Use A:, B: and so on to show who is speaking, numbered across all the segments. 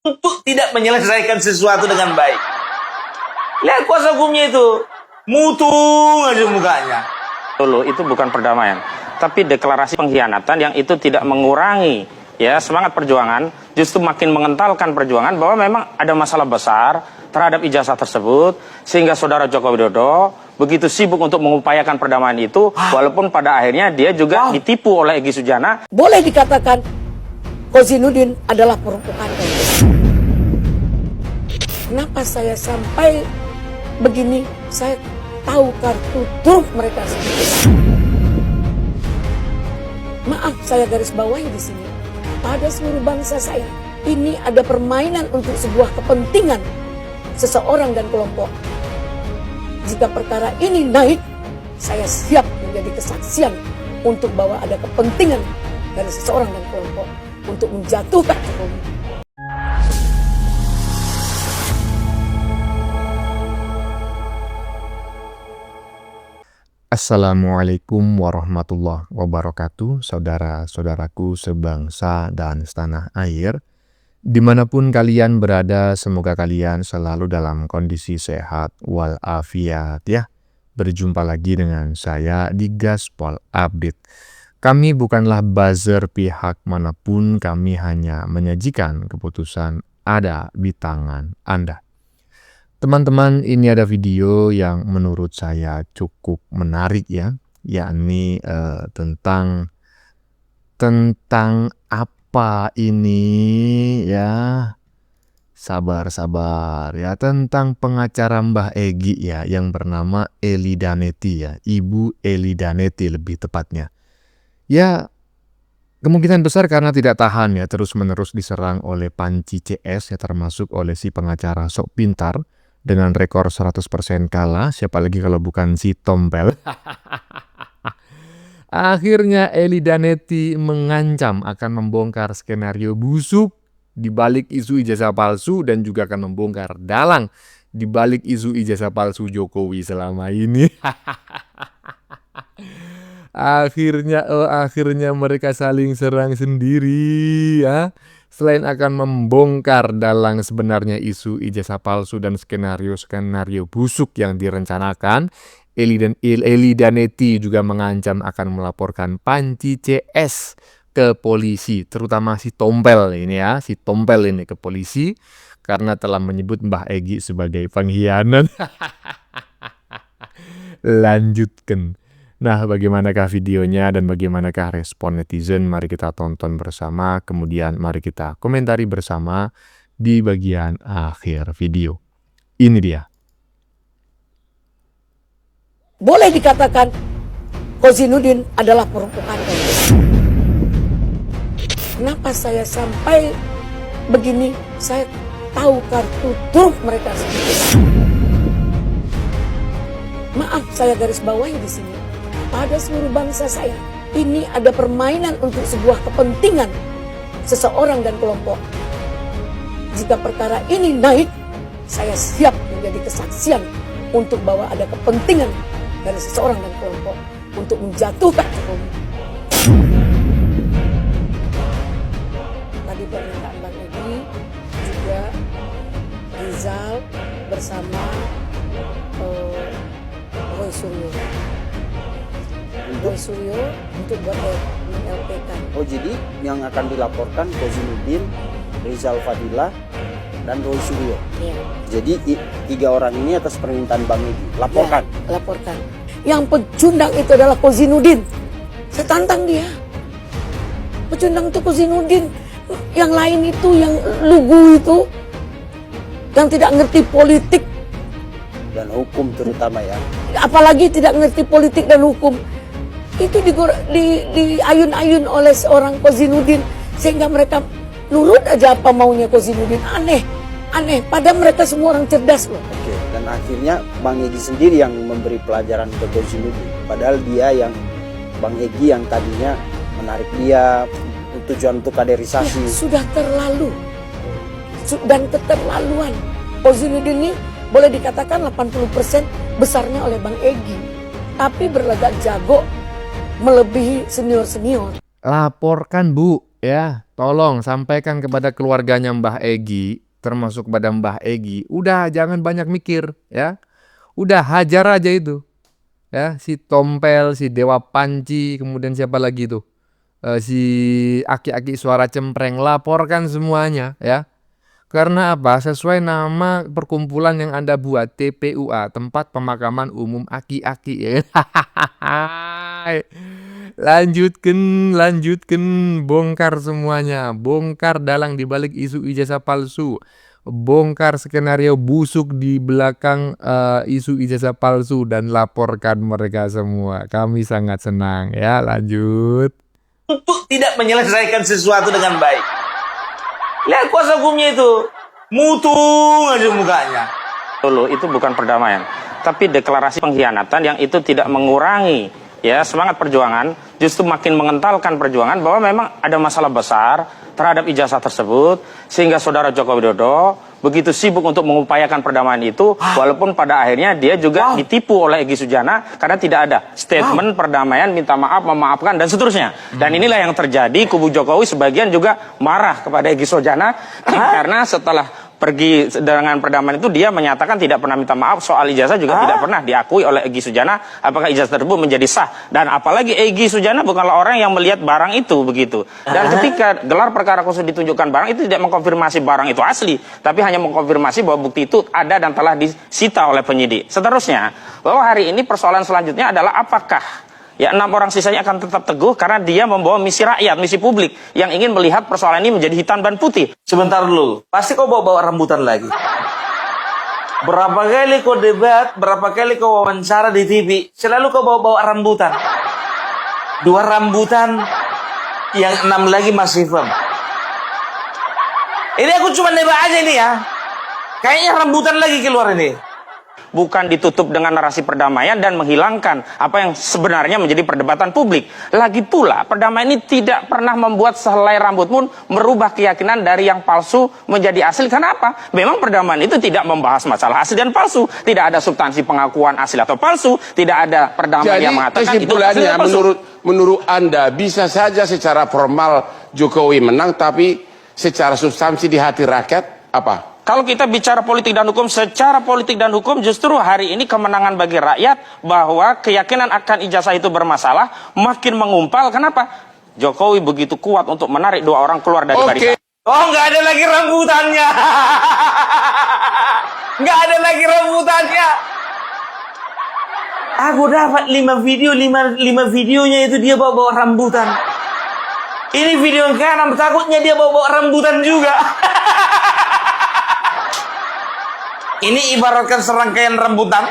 A: untuk tidak menyelesaikan sesuatu dengan baik. Lihat kuasa hukumnya itu, mutung aja mukanya.
B: Dulu itu bukan perdamaian, tapi deklarasi pengkhianatan yang itu tidak mengurangi ya semangat perjuangan, justru makin mengentalkan perjuangan bahwa memang ada masalah besar terhadap ijazah tersebut, sehingga saudara Joko Widodo begitu sibuk untuk mengupayakan perdamaian itu, walaupun pada akhirnya dia juga ditipu oleh Egy Sujana.
C: Boleh dikatakan Kozinudin adalah provokator. Kenapa saya sampai begini? Saya tahu kartu truf mereka sendiri. Maaf, saya garis bawahi di sini. Pada seluruh bangsa saya, ini ada permainan untuk sebuah kepentingan seseorang dan kelompok. Jika perkara ini naik, saya siap menjadi kesaksian untuk bahwa ada kepentingan dari seseorang dan kelompok untuk menjatuhkan Jokowi.
D: Assalamualaikum warahmatullahi wabarakatuh, saudara-saudaraku sebangsa dan setanah air. Dimanapun kalian berada, semoga kalian selalu dalam kondisi sehat walafiat ya. Berjumpa lagi dengan saya di Gaspol Update. Kami bukanlah buzzer pihak manapun, kami hanya menyajikan keputusan ada di tangan Anda. Teman-teman, ini ada video yang menurut saya cukup menarik ya, yakni tentang apa ini ya, sabar ya, tentang pengacara Mbah Egy ya, yang bernama Ely Danetti ya, Ibu Ely Danetti lebih tepatnya. Ya, kemungkinan besar karena tidak tahan ya, terus-menerus diserang oleh panci CS ya, termasuk oleh si pengacara sok pintar dengan rekor 100% kalah, siapa lagi kalau bukan si Tompel. Akhirnya Ely Danetti mengancam akan membongkar skenario busuk di balik isu ijazah palsu dan juga akan membongkar dalang di balik isu ijazah palsu Jokowi selama ini. Akhirnya mereka saling serang sendiri ya. Selain akan membongkar dalang sebenarnya isu ijazah palsu dan skenario busuk yang direncanakan, Ely Danetti juga mengancam akan melaporkan panci CS ke polisi, terutama si Tompel ini ya, ke polisi karena telah menyebut Mbah Egy sebagai pengkhianat. Lanjutkan. Nah, bagaimanakah videonya dan bagaimanakah respon netizen? Mari kita tonton bersama, kemudian mari kita komentari bersama di bagian akhir video. Ini dia.
C: Boleh dikatakan Kozinudin adalah provokator. Kenapa saya sampai begini? Saya tahu kartu truf mereka sendiri. Maaf, saya garis bawahi di sini. Pada seluruh bangsa saya, ini ada permainan untuk sebuah kepentingan seseorang dan kelompok. Jika perkara ini naik, saya siap menjadi kesaksian untuk bahwa ada kepentingan dari seseorang dan kelompok untuk menjatuhkan Jokowi. Tadi pernyataan Bang Egy, juga Rizal bersama Roy Suryo untuk buat LPK.
E: Oh, jadi yang akan dilaporkan Kozinudin, Rizal Fadilah, dan Roy Suryo.
C: Iya.
E: Jadi 3 orang ini atas permintaan Bang Egy laporkan.
C: Ya, laporkan. Yang pecundang itu adalah Kozinudin. Saya tantang dia. Pecundang itu Kozinudin. Yang lain itu, yang lugu itu, yang tidak ngerti politik
E: Dan hukum terutama ya.
C: apalagi tidak ngerti politik dan hukum, itu diayun-ayun oleh seorang Kozinudin sehingga mereka nurut aja apa maunya Kozinudin. Aneh. Padahal mereka semua orang cerdas loh.
E: Oke. Dan akhirnya Bang Egy sendiri yang memberi pelajaran ke Kozinudin. Padahal dia yang Bang Egy yang tadinya menarik dia tujuan untuk kaderisasi.
C: Ya, sudah terlalu dan keterlaluan. Kozinudin ini boleh dikatakan 80% besarnya oleh Bang Egy, tapi berlagak jago melebihi senior-senior.
D: Laporkan Bu, ya tolong sampaikan kepada keluarganya Mbah Egi, termasuk kepada Mbah Egi, udah jangan banyak mikir ya. Udah hajar aja itu. Ya, si Tompel, si Dewa Panci, kemudian siapa lagi tuh? Si Aki-aki suara cempreng, laporkan semuanya ya. Karena apa? Sesuai nama perkumpulan yang Anda buat, TPUA, Tempat Pemakaman Umum Aki-aki ya. Lanjutkan, bongkar semuanya, bongkar dalang di balik isu ijazah palsu, bongkar skenario busuk di belakang isu ijazah palsu dan laporkan mereka semua. Kami sangat senang ya. Lanjut.
A: Untuk tidak menyelesaikan sesuatu dengan baik. Lihat kuasa hukumnya itu, mutung aja mukanya.
B: Dulu itu bukan perdamaian, tapi deklarasi pengkhianatan yang itu tidak mengurangi ya semangat perjuangan, justru makin mengentalkan perjuangan bahwa memang ada masalah besar terhadap ijazah tersebut, sehingga saudara Joko Widodo begitu sibuk untuk mengupayakan perdamaian itu, walaupun pada akhirnya dia juga ditipu oleh Egy Sujana karena tidak ada statement perdamaian, minta maaf, memaafkan dan seterusnya. Dan inilah yang terjadi, kubu Jokowi sebagian juga marah kepada Egy Sujana karena setelah pergi dengan perdamaian itu dia menyatakan tidak pernah minta maaf, soal ijazah juga tidak pernah diakui oleh Egy Sujana apakah ijazah tersebut menjadi sah, dan apalagi Egy Sujana bukanlah orang yang melihat barang itu begitu. Dan ketika gelar perkara khusus ditunjukkan barang itu tidak mengkonfirmasi barang itu asli, tapi hanya mengkonfirmasi bahwa bukti itu ada dan telah disita oleh penyidik. Seterusnya bahwa hari ini persoalan selanjutnya adalah apakah ya 6 orang sisanya akan tetap teguh karena dia membawa misi rakyat, misi publik yang ingin melihat persoalan ini menjadi hitam dan putih.
A: Sebentar dulu, pasti kau bawa rambutan lagi. Berapa kali kau debat, berapa kali kau wawancara di TV, selalu kau bawa rambutan. 2 rambutan, yang 6 lagi masih firm. Ini aku cuma nebak aja ini ya. Kayaknya rambutan lagi keluar ini.
B: Bukan ditutup dengan narasi perdamaian dan menghilangkan apa yang sebenarnya menjadi perdebatan publik. Lagi pula, perdamaian ini tidak pernah membuat sehelai rambut pun merubah keyakinan dari yang palsu menjadi asli. Karena apa? Memang perdamaian itu tidak membahas masalah asli dan palsu. Tidak ada substansi pengakuan asli atau palsu. Tidak ada perdamaian yang mengatakan itu asli dan palsu.
F: Menurut Anda, bisa saja secara formal Jokowi menang, tapi secara substansi di hati rakyat apa?
B: Kalau kita bicara politik dan hukum, secara politik dan hukum justru hari ini kemenangan bagi rakyat bahwa keyakinan akan ijazah itu bermasalah makin mengumpal. Kenapa? Jokowi begitu kuat untuk menarik 2 orang keluar dari barisan.
A: Oh, nggak ada lagi rambutannya. Nggak ada lagi rambutannya. Aku dapat 5 video, 5 videonya itu dia bawa rambutan. Ini video yang kanan, takutnya dia bawa rambutan juga. Ini ibaratkan serangkaian rambutan.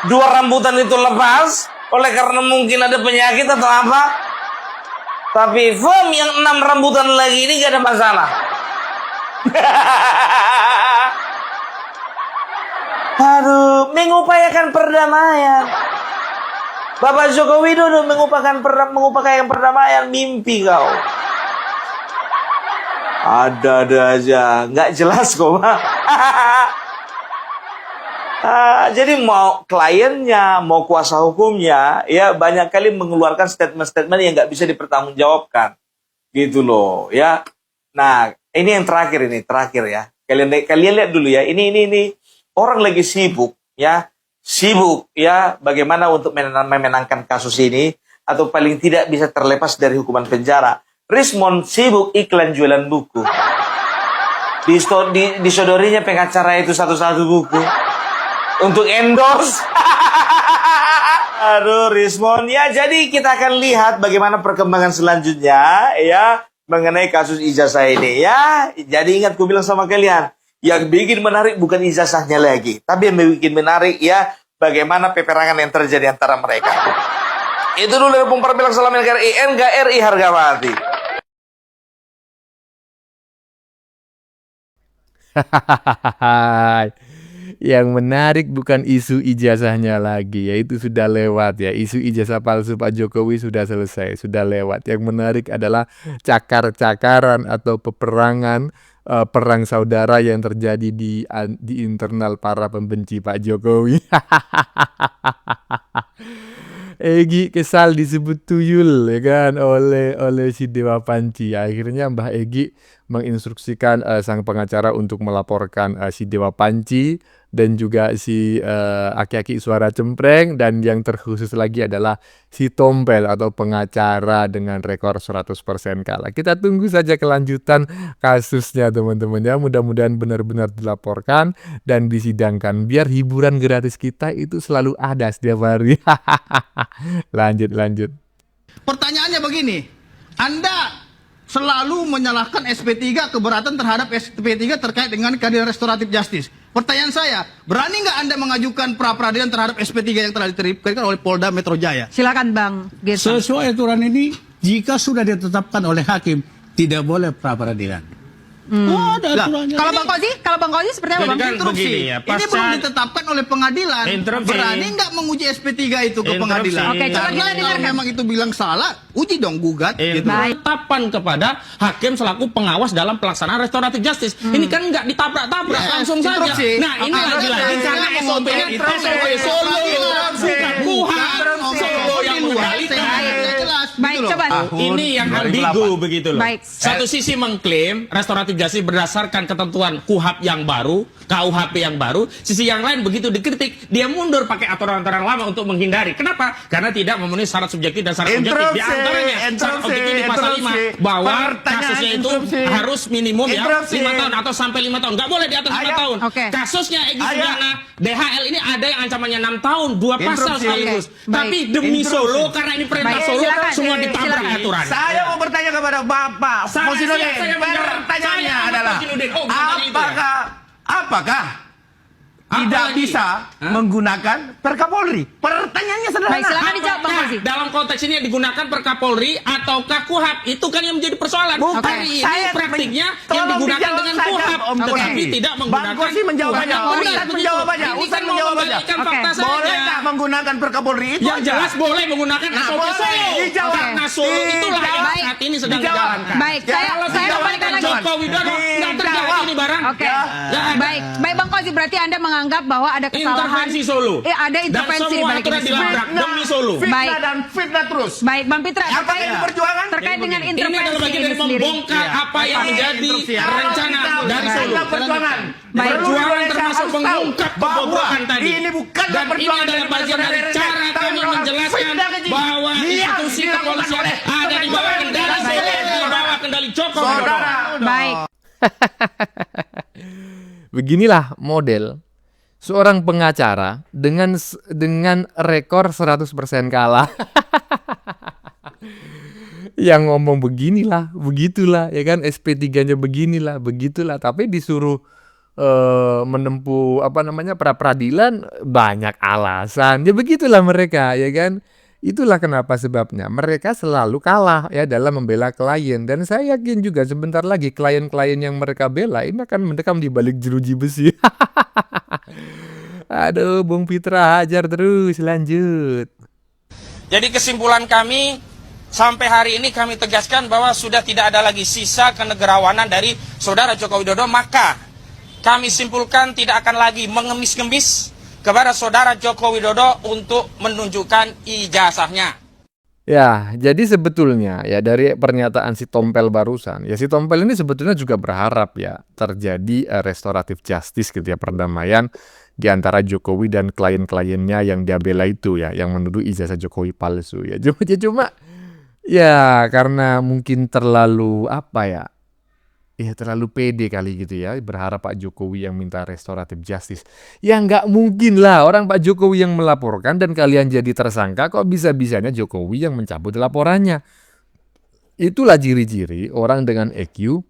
A: 2 rambutan itu lepas oleh karena mungkin ada penyakit atau apa. Tapi firm yang 6 rambutan lagi ini gak ada masalah. Aduh, mengupayakan perdamaian. Bapak Joko Widodo mengupayakan perdamaian, mimpi kau. Ada aja, nggak jelas kok. Jadi mau kliennya, mau kuasa hukumnya, ya banyak kali mengeluarkan statement-statement yang nggak bisa dipertanggungjawabkan, gitu loh, ya. Nah, ini yang terakhir ya. Kalian lihat dulu ya. Ini orang lagi sibuk, ya, bagaimana untuk memenangkan kasus ini atau paling tidak bisa terlepas dari hukuman penjara. Rismond sibuk iklan jualan buku. Disodorinya pengacara itu satu-satu buku. Untuk endorse. Aduh, Rismond. Ya, jadi kita akan lihat bagaimana perkembangan selanjutnya ya mengenai kasus ijazah ini ya. Jadi ingat, ku bilang sama kalian, yang bikin menarik bukan ijazahnya lagi, tapi yang bikin menarik ya bagaimana peperangan yang terjadi antara mereka. Itu dulu dari Pumpar bilang salam NKRI, NKRI harga mati.
D: Yang menarik bukan isu ijazahnya lagi, yaitu sudah lewat ya. Isu ijazah palsu Pak Jokowi sudah selesai, sudah lewat. Yang menarik adalah cakar-cakaran atau peperangan, perang saudara yang terjadi di internal para pembenci Pak Jokowi. Egi kesal disebut tuyul ya kan oleh si Dewa Panci. Akhirnya Mbah Egi menginstruksikan sang pengacara untuk melaporkan si Dewa Panci dan juga si aki-aki suara cempreng, dan yang terkhusus lagi adalah si Tompel atau pengacara dengan rekor 100% kalah. Kita tunggu saja kelanjutan kasusnya teman-teman ya. Mudah-mudahan benar-benar dilaporkan dan disidangkan biar hiburan gratis kita itu selalu ada setiap hari. Lanjut.
G: Pertanyaannya begini, Anda selalu menyalahkan SP3 keberatan terhadap SP3 terkait dengan keadilan restoratif justice. Pertanyaan saya, berani nggak Anda mengajukan pra-peradilan terhadap SP3 yang telah diterima oleh Polda Metro Jaya?
H: Silakan Bang Gerson.
I: Sesuai aturan ini, jika sudah ditetapkan oleh hakim, tidak boleh pra-peradilan. Ada aturannya.
H: Kalau Bang Kozi seperti apa Bang?
B: Jadi kan
G: Interupsi.
B: begini ya,
G: Ini belum ditetapkan oleh pengadilan.
B: Interupsi.
G: Berani nggak menguji SP3 itu ke
B: Interupsi.
G: pengadilan?
H: Oke, coba
G: Karena
H: kita
G: kalau
H: dengarkan.
G: memang itu bilang salah, uji dong, gugat. Gitu.
H: Baik.
J: Penetapan kepada hakim selaku pengawas dalam pelaksanaan restoratif justice. Ini kan nggak ditabrak-tabrak,
G: Ya,
J: langsung
G: interupsi.
J: saja. Nah, ini
G: Oke,
J: lagi-lagi
G: interupsi.
J: karena SOP-nya
G: Interupsi.
J: SOP Solo, bukan Kuhap. Solo yang mengendalikan.
H: Baik, coba.
J: Ini yang ambigu begitu loh.
H: Baik.
J: Satu sisi mengklaim restoratif justice berdasarkan ketentuan KUHAP yang baru, KUHP yang baru. Sisi yang lain begitu dikritik, dia mundur pakai aturan-aturan lama untuk menghindari. Kenapa? Karena tidak memenuhi syarat subjektif dan syarat objektif. Di antaranya syarat objektif di pasal 5 bahwa kasusnya itu harus minimum ya 5 tahun atau sampai 5 tahun. Nggak boleh di atas 5 tahun.
H: Oke.
J: Kasusnya Egy Sujana, DHL ini ada yang ancamannya 6 tahun, 2 pasal sekaligus.
H: Oke. Baik.
J: Tapi demi Solo, karena ini perintah
H: Baik,
J: Solo,
H: silakan.
J: semua ditabrak
H: Silakan.
J: aturan.
A: Saya mau bertanya kepada Bapak Fauzinudin. Pertanyaannya adalah, apakah tidak bisa menggunakan Perkapolri? Pertanyaannya
H: Baik,
A: sederhana.
H: silakan dijawab Bang
J: Apakah
H: Kozi.
J: dalam konteks ini yang digunakan Perkapolri ataukah KUHAP? Itu kan yang menjadi persoalan.
A: Bukan.
J: Hari ini
A: Saya
J: praktiknya
A: tolong
J: yang digunakan
A: dijawab
J: dengan
A: saja,
J: KUHAP,
A: Om Teti.
J: tetapi tidak
A: Bang
J: menggunakan
A: Kozi menjawab
J: KUHAP
A: aja.
J: yang benar,
A: Ustaz
J: begitu.
A: menjawab aja.
J: Ini
A: Ustaz
J: kan
A: menjawab aja.
J: mengembalikan
H: Oke.
J: fakta
A: Boleh
J: saja.
A: nggak menggunakan Perkapolri itu?
J: Yang
A: aja?
J: jelas boleh menggunakan
A: Nah,
J: SOP
A: boleh.
J: Solo.
A: Dijawab.
J: Karena Solo itulah yang
H: Baik.
J: saat ini sedang
A: Dijawab.
J: dijalankan.
H: Baik, saya kembalikan lagi.
J: Joko Widodo nggak terjadi ini barang.
H: Oke.
J: Nggak ada.
H: Baik, Bang Kozi, berarti Anda menganggap bahwa ada kesalahan.
J: Intervensi Solo.
H: Ada intervensi
J: Dan semua
H: balik
J: aturan
H: ini.
J: dilabrak demi Solo.
A: Fitnah
H: Baik.
A: dan fitnah terus.
H: Baik, Bang Pitra,
A: Apa
H: terkait
A: ini perjuangan?
H: terkait dengan
J: Ini
H: intervensi
J: adalah bagian
H: ini
J: dari
H: sendiri.
J: membongkar apa yang menjadi rencana dari Solo.
A: Bukanlah perjuangan.
H: Baik.
J: Perjuangan termasuk mengungkap kebobrokan tadi.
A: Ini bukanlah
J: Dan ini
A: perjuangan
J: adalah bagian dari cara kami menjelaskan bahwa institusi kepolisian ada di bawah kendali Solo, di bawah kendali Joko Widodo.
H: Baik.
D: Beginilah model seorang pengacara dengan rekor 100% kalah. Yang ngomong beginilah, begitulah, ya kan, SP3-nya beginilah, begitulah, tapi disuruh menempuh pra-peradilan banyak alasan. Ya begitulah mereka, ya kan. Itulah kenapa sebabnya mereka selalu kalah ya dalam membela klien, dan saya yakin juga sebentar lagi klien-klien yang mereka bela ini akan mendekam di balik jeruji besi. Aduh, Bung Pitra hajar terus, lanjut.
J: Jadi kesimpulan kami sampai hari ini kami tegaskan bahwa sudah tidak ada lagi sisa kenegarawanan dari Saudara Joko Widodo, maka kami simpulkan tidak akan lagi mengemis-ngemis kepada Saudara Joko Widodo untuk menunjukkan ijazahnya.
D: Ya, jadi sebetulnya ya dari pernyataan si Tompel barusan, ya si Tompel ini sebetulnya juga berharap ya terjadi restoratif justice gitu ya, perdamaian di antara Jokowi dan klien-kliennya yang dia bela itu ya, yang menuduh ijazah Jokowi palsu ya. Cuma ya karena mungkin terlalu terlalu pede kali gitu ya, berharap Pak Jokowi yang minta restoratif justice. Ya nggak mungkin lah orang Pak Jokowi yang melaporkan dan kalian jadi tersangka, kok bisa-bisanya Jokowi yang mencabut laporannya. Itulah ciri-ciri orang dengan EQ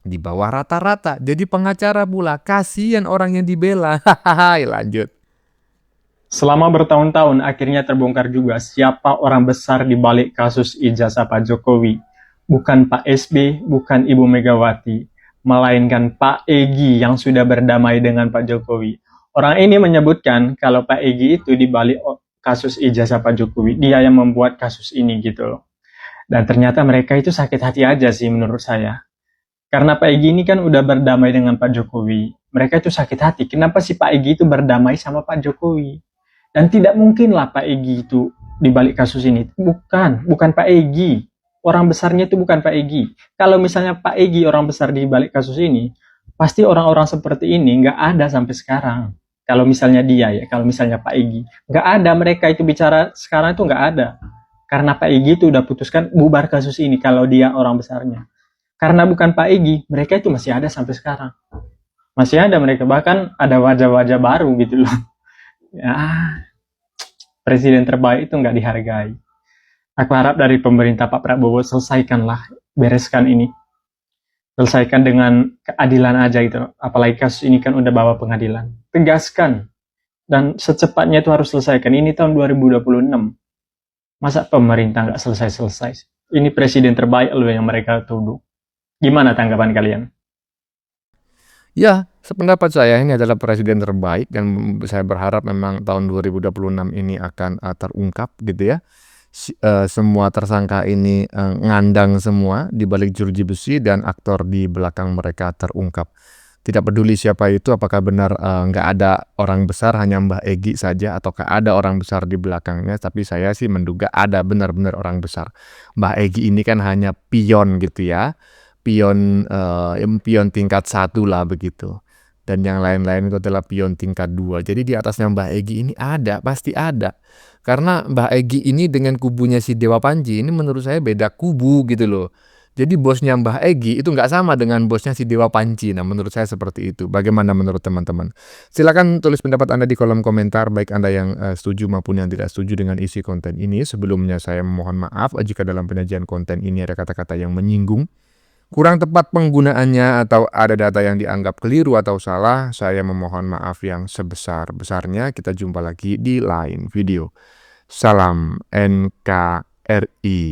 D: di bawah rata-rata. Jadi pengacara pula, kasihan orang yang dibela. Lanjut.
K: Selama bertahun-tahun akhirnya terbongkar juga siapa orang besar di balik kasus ijazah Pak Jokowi. Bukan Pak SB, bukan Ibu Megawati, melainkan Pak Egy yang sudah berdamai dengan Pak Jokowi. Orang ini menyebutkan kalau Pak Egy itu di balik kasus ijazah Pak Jokowi, dia yang membuat kasus ini gitu loh. Dan ternyata mereka itu sakit hati aja sih menurut saya. Karena Pak Egy ini kan udah berdamai dengan Pak Jokowi. Mereka itu sakit hati, kenapa sih Pak Egy itu berdamai sama Pak Jokowi? Dan tidak mungkinlah Pak Egy itu di balik kasus ini? Bukan Pak Egy. Orang besarnya itu bukan Pak Egy. Kalau misalnya Pak Egy orang besar di balik kasus ini, pasti orang-orang seperti ini nggak ada sampai sekarang. Kalau misalnya dia ya, kalau misalnya Pak Egy, nggak ada, mereka itu bicara sekarang itu nggak ada. Karena Pak Egy itu udah putuskan bubar kasus ini kalau dia orang besarnya. Karena bukan Pak Egy, mereka itu masih ada sampai sekarang. Masih ada mereka, bahkan ada wajah-wajah baru gitu loh. Ya, presiden terbaik itu nggak dihargai. Aku harap dari pemerintah Pak Prabowo selesaikanlah, bereskan ini. Selesaikan dengan keadilan aja gitu. Apalagi kasus ini kan udah bawa pengadilan. Tegaskan. Dan secepatnya itu harus selesaikan. Ini tahun 2026. Masa pemerintah nggak selesai-selesai? Ini presiden terbaik loh yang mereka tuduh. Gimana tanggapan kalian?
D: Ya, sependapat saya ini adalah presiden terbaik dan saya berharap memang tahun 2026 ini akan terungkap gitu ya. Semua tersangka ini ngandang semua di balik jeruji besi dan aktor di belakang mereka terungkap. Tidak peduli siapa itu, apakah benar nggak ada orang besar, hanya Mbah Egy saja, ataukah ada orang besar di belakangnya. Tapi saya sih menduga ada benar-benar orang besar. Mbah Egy ini kan hanya pion gitu ya. Pion tingkat 1 lah begitu. Dan yang lain-lain itu adalah pion tingkat 2. Jadi di atasnya Mbah Egy ini ada, pasti ada. Karena Mbah Egy ini dengan kubunya si Dewa Panji ini menurut saya beda kubu gitu loh. Jadi bosnya Mbah Egy itu nggak sama dengan bosnya si Dewa Panji. Nah menurut saya seperti itu. Bagaimana menurut teman-teman? Silakan tulis pendapat Anda di kolom komentar, baik Anda yang setuju maupun yang tidak setuju dengan isi konten ini. Sebelumnya saya memohon maaf jika dalam penyajian konten ini ada kata-kata yang menyinggung, kurang tepat penggunaannya, atau ada data yang dianggap keliru atau salah. Saya memohon maaf yang sebesar-besarnya. Kita jumpa lagi di lain video. Salam NKRI.